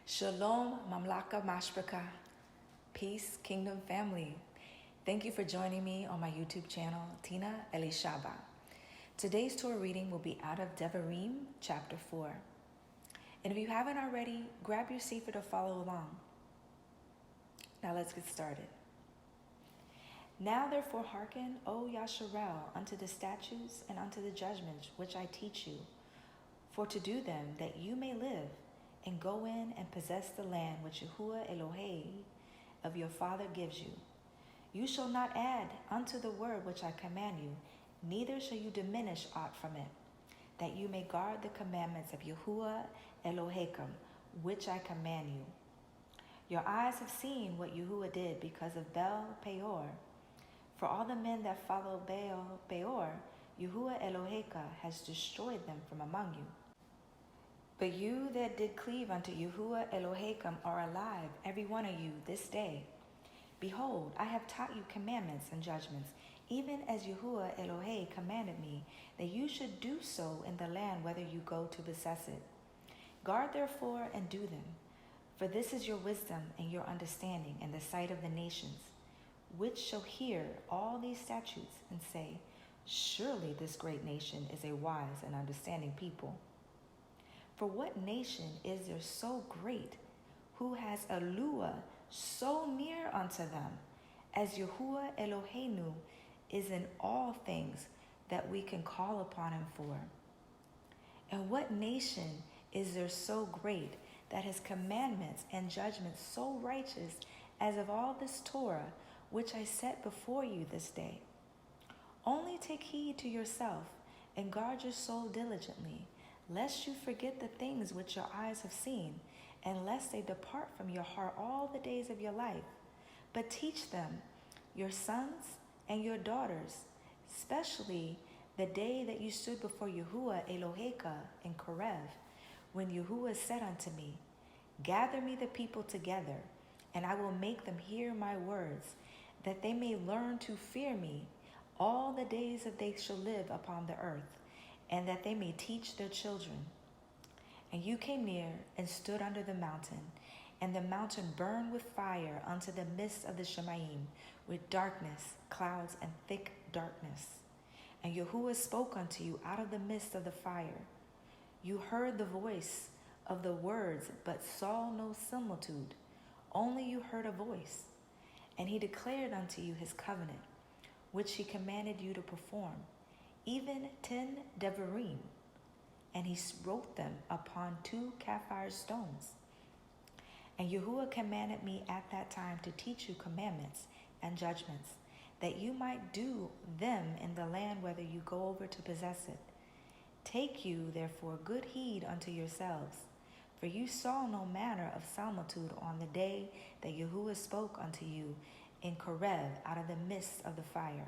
Shalom, Mamlaka Mashpaka. Peace, Kingdom family. Thank you for joining me on my YouTube channel, Tina Alyshaba. Today's Torah reading will be out of Devariym, chapter 4. And if you haven't already, grab your Cepher to follow along. Now let's get started. Now therefore hearken, O Yashar'el, unto the statutes and unto the judgments which I teach you, for to do them that you may live, and go in and possess the land which Yahuwah Elohim of your father gives you. You shall not add unto the word which I command you, neither shall you diminish aught from it, that you may guard the commandments of Yahuwah Elohim, which I command you. Your eyes have seen what Yahuwah did because of Baal Peor. For all the men that follow Baal Peor, Yahuwah Elohim has destroyed them from among you. But you that did cleave unto Yahuwah Elohim are alive, every one of you, this day. Behold, I have taught you commandments and judgments, even as Yahuwah Elohim commanded me, that you should do so in the land whether you go to possess it. Guard therefore and do them, for this is your wisdom and your understanding in the sight of the nations, which shall hear all these statutes and say, surely this great nation is a wise and understanding people. For what nation is there so great, who has a lua so near unto them, as Yahuwah Eloheinu is in all things that we can call upon him for? And what nation is there so great, that his commandments and judgments so righteous, as of all this Torah, which I set before you this day? Only take heed to yourself, and guard your soul diligently, lest you forget the things which your eyes have seen, and lest they depart from your heart all the days of your life. But teach them, your sons and your daughters, especially the day that you stood before Yahuwah Elohim in Horeb, when Yahuwah said unto me, gather me the people together, and I will make them hear my words, that they may learn to fear me all the days that they shall live upon the earth, and that they may teach their children. And you came near and stood under the mountain, and the mountain burned with fire unto the midst of the Shemayim, with darkness, clouds, and thick darkness. And Yahuwah spoke unto you out of the midst of the fire. You heard the voice of the words, but saw no similitude. Only you heard a voice. And he declared unto you his covenant, which he commanded you to perform, even 10 Devariym, and he wrote them upon 2 sapphire stones. And Yahuwah commanded me at that time to teach you commandments and judgments, that you might do them in the land whether you go over to possess it. Take you therefore good heed unto yourselves, for you saw no manner of similitude on the day that Yahuwah spoke unto you in Horeb out of the midst of the fire.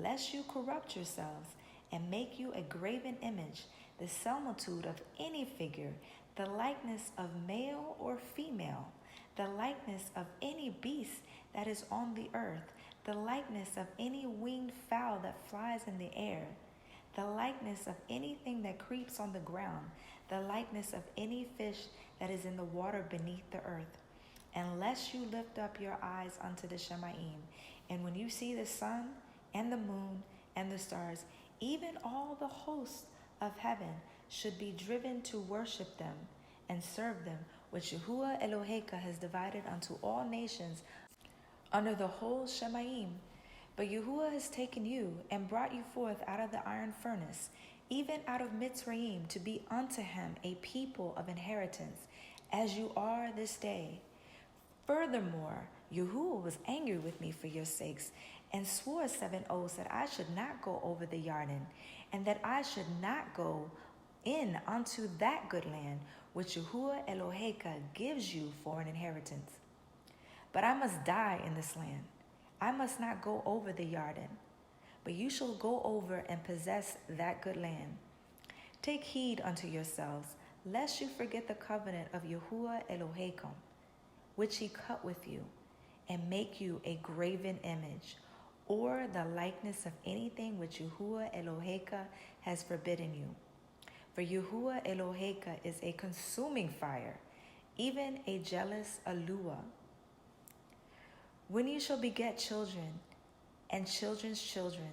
Lest you corrupt yourselves and make you a graven image, the similitude of any figure, the likeness of male or female, the likeness of any beast that is on the earth, the likeness of any winged fowl that flies in the air, the likeness of anything that creeps on the ground, the likeness of any fish that is in the water beneath the earth. And lest you lift up your eyes unto the Shemayim, and when you see the sun and the moon and the stars, even all the hosts of heaven should be driven to worship them and serve them, which Yahuwah Elohim has divided unto all nations under the whole Shemayim. But Yahuwah has taken you and brought you forth out of the iron furnace, even out of Mitzrayim, to be unto him a people of inheritance, as you are this day. Furthermore, Yahuwah was angry with me for your sakes, and swore 7 oaths that I should not go over the Jordan, and that I should not go in unto that good land which Yahuwah Elohim gives you for an inheritance. But I must die in this land. I must not go over the Jordan, but you shall go over and possess that good land. Take heed unto yourselves, lest you forget the covenant of Yahuwah Elohim, which he cut with you, and make you a graven image, or the likeness of anything which Yahuwah Elohim has forbidden you. For Yahuwah Elohim is a consuming fire, even a jealous Alua. When you shall beget children and children's children,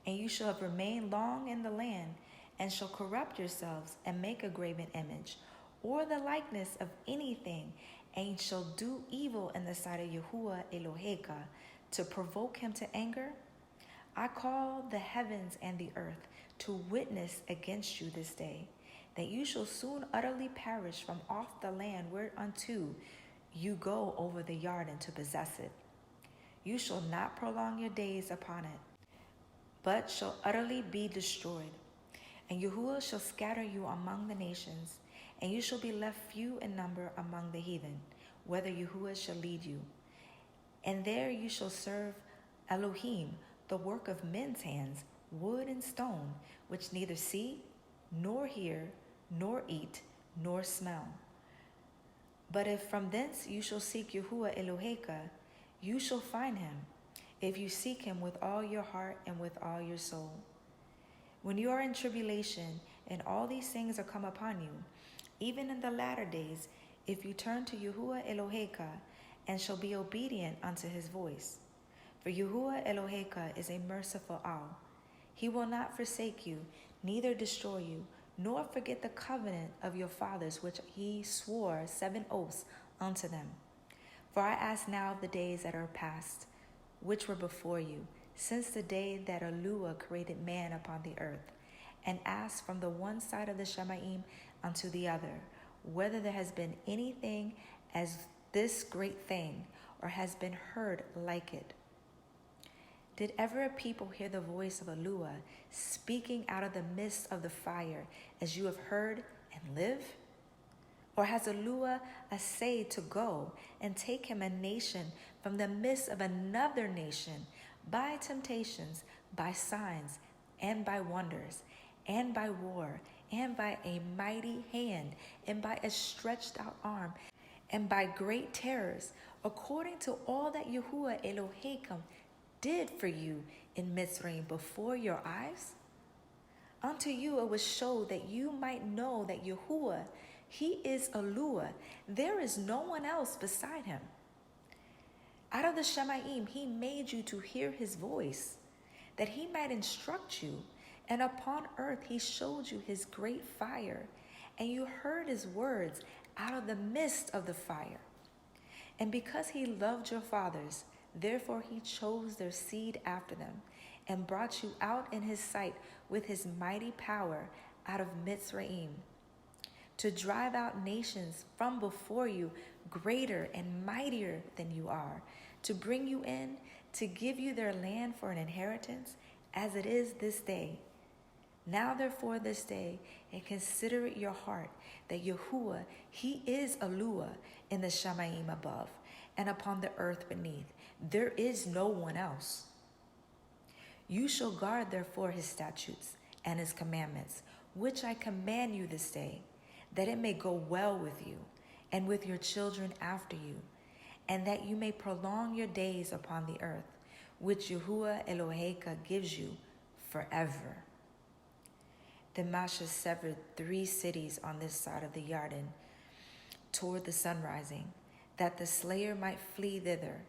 and you shall have remained long in the land, and shall corrupt yourselves and make a graven image, or the likeness of anything, and shall do evil in the sight of Yahuwah Eloheka, to provoke him to anger, I call the heavens and the earth to witness against you this day, that you shall soon utterly perish from off the land whereunto you go over the Yarden to possess it. You shall not prolong your days upon it, but shall utterly be destroyed. And Yahuwah shall scatter you among the nations, and you shall be left few in number among the heathen, whither Yahuwah shall lead you. And there you shall serve Elohim, the work of men's hands, wood and stone, which neither see, nor hear, nor eat, nor smell. But if from thence you shall seek Yahuwah Eloheka, you shall find him, if you seek him with all your heart and with all your soul. When you are in tribulation, and all these things are come upon you, even in the latter days, if you turn to Yahuwah Eloheka, and shall be obedient unto his voice. For Yahuwah Eloheka is a merciful Al. He will not forsake you, neither destroy you, nor forget the covenant of your fathers, which he swore 7 oaths unto them. For I ask now of the days that are past, which were before you, since the day that Alua created man upon the earth, and asked from the one side of the Shemaim unto the other, whether there has been anything as this great thing, or has been heard like it. Did ever a people hear the voice of Alua speaking out of the midst of the fire, as you have heard and live? Or has Alua essayed to go and take him a nation from the midst of another nation, by temptations, by signs, and by wonders, and by war, and by a mighty hand, and by a stretched out arm, and by great terrors, according to all that Yahuwah Elohim did for you in Mitzrayim before your eyes? Unto you it was showed that you might know that Yahuwah, he is Alua. There is no one else beside him. Out of the Shemaim, he made you to hear his voice, that he might instruct you. And upon earth he showed you his great fire, and you heard his words out of the midst of the fire. And because he loved your fathers, therefore he chose their seed after them, and brought you out in his sight with his mighty power out of Mitzrayim, to drive out nations from before you, greater and mightier than you are, to bring you in, to give you their land for an inheritance, as it is this day. Now therefore this day, and consider it your heart, that Yahuwah, he is Alua in the Shemaim above, and upon the earth beneath. There is no one else. You shall guard therefore his statutes and his commandments, which I command you this day, that it may go well with you, and with your children after you, and that you may prolong your days upon the earth, which Yahuwah Eloheka gives you forever. Then Masha severed 3 cities on this side of the Yarden toward the sunrising, that the slayer might flee thither,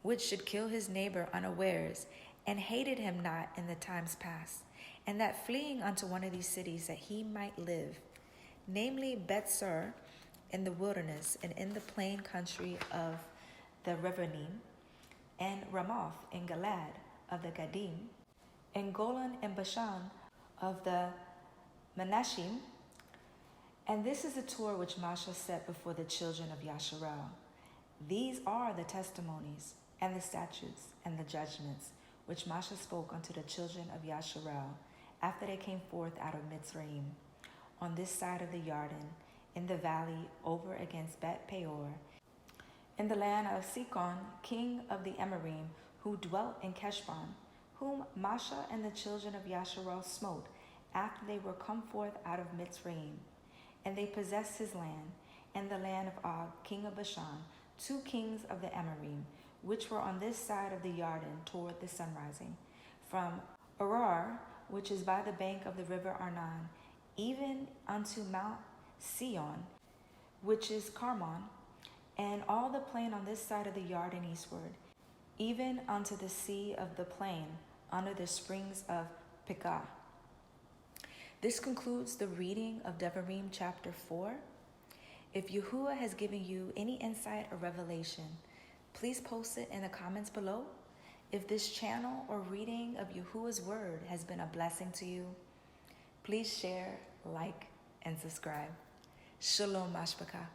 which should kill his neighbor unawares, and hated him not in the times past, and that fleeing unto one of these cities that he might live, namely Bethsur in the wilderness and in the plain country of the Revanim, and Ramoth in Galad of the Gadim, and Golan and Bashan of the Menashim. And this is the Torah which Masha set before the children of Yashar'al. These are the testimonies and the statutes and the judgments which Masha spoke unto the children of Yashar'al after they came forth out of Mitzrayim, on this side of the Yarden, in the valley over against Bet Peor, in the land of Sikon, king of the Amorim, who dwelt in Keshbon, whom Masha and the children of Yashar'al smote after they were come forth out of Mitzrayim. And they possessed his land, and the land of Og, king of Bashan, 2 kings of the Amorim, which were on this side of the Yarden toward the sunrising, from Arar, which is by the bank of the river Arnon, even unto Mount Sion, which is Carmon, and all the plain on this side of the Jordan eastward, even unto the sea of the plain, under the springs of Pekah. This concludes the reading of Devariym chapter 4. If Yahuwah has given you any insight or revelation, please post it in the comments below. If this channel or reading of Yahuwah's word has been a blessing to you, please share, like, and subscribe. Shalom, Mashpaka.